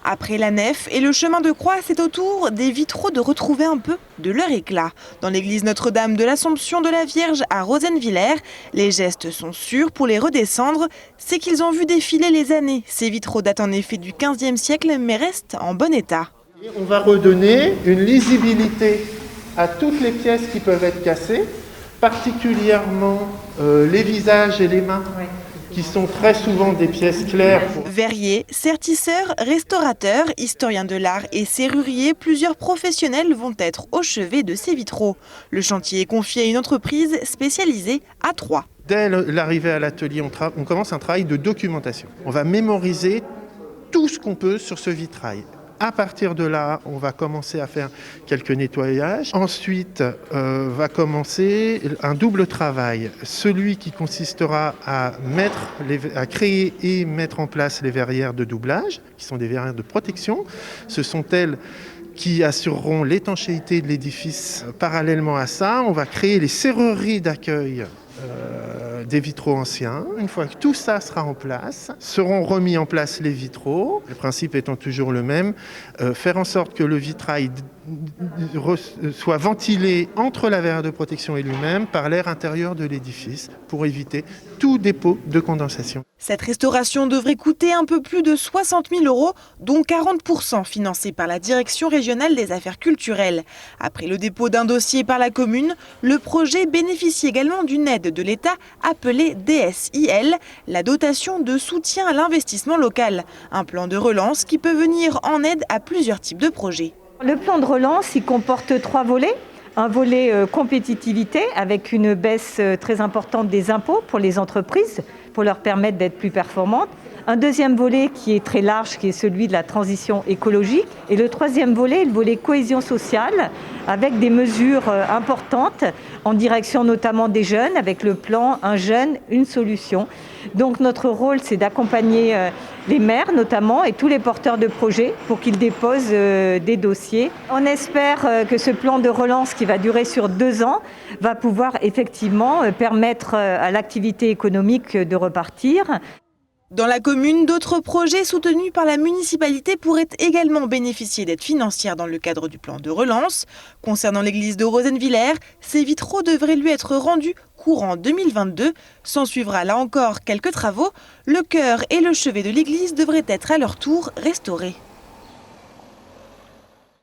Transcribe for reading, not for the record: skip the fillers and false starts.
Après la nef et le chemin de croix, c'est au tour des vitraux de retrouver un peu de leur éclat. Dans l'église Notre-Dame de l'Assomption de la Vierge à Rosenwiller, les gestes sont sûrs pour les redescendre. C'est qu'ils ont vu défiler les années. Ces vitraux datent en effet du XVe siècle mais restent en bon état. On va redonner une lisibilité à toutes les pièces qui peuvent être cassées, particulièrement les visages et les mains, qui sont très souvent des pièces claires. Verriers, sertisseurs, restaurateurs, historiens de l'art et serruriers, plusieurs professionnels vont être au chevet de ces vitraux. Le chantier est confié à une entreprise spécialisée à Troyes. Dès l'arrivée à l'atelier, on commence un travail de documentation. On va mémoriser tout ce qu'on peut sur ce vitrail. À partir de là, on va commencer à faire quelques nettoyages. Ensuite, va commencer un double travail. Celui qui consistera à créer et mettre en place les verrières de doublage, qui sont des verrières de protection. Ce sont elles qui assureront l'étanchéité de l'édifice. Parallèlement à ça, on va créer les serrureries d'accueil des vitraux anciens. Une fois que tout ça sera en place, seront remis en place les vitraux. Le principe étant toujours le même, faire en sorte que le vitrail soit ventilé entre la verrière de protection et lui-même par l'air intérieur de l'édifice pour éviter tout dépôt de condensation. Cette restauration devrait coûter un peu plus de 60 000 €, dont 40% financés par la Direction régionale des affaires culturelles. Après le dépôt d'un dossier par la commune, le projet bénéficie également d'une aide de l'État appelée DSIL, la dotation de soutien à l'investissement local. Un plan de relance qui peut venir en aide à plusieurs types de projets. Le plan de relance, il comporte 3 volets. Un volet compétitivité avec une baisse très importante des impôts pour les entreprises, pour leur permettre d'être plus performantes. Un deuxième volet qui est très large, qui est celui de la transition écologique. Et le troisième volet, le volet cohésion sociale, avec des mesures importantes en direction notamment des jeunes, avec le plan Un jeune, une solution. Donc notre rôle, c'est d'accompagner les maires notamment et tous les porteurs de projets pour qu'ils déposent des dossiers. On espère que ce plan de relance qui va durer sur 2 ans va pouvoir effectivement permettre à l'activité économique de repartir. Dans la commune, d'autres projets soutenus par la municipalité pourraient également bénéficier d'aides financières dans le cadre du plan de relance. Concernant l'église de Rosenwiller, ces vitraux devraient lui être rendus courant 2022. S'en suivra là encore quelques travaux. Le chœur et le chevet de l'église devraient être à leur tour restaurés.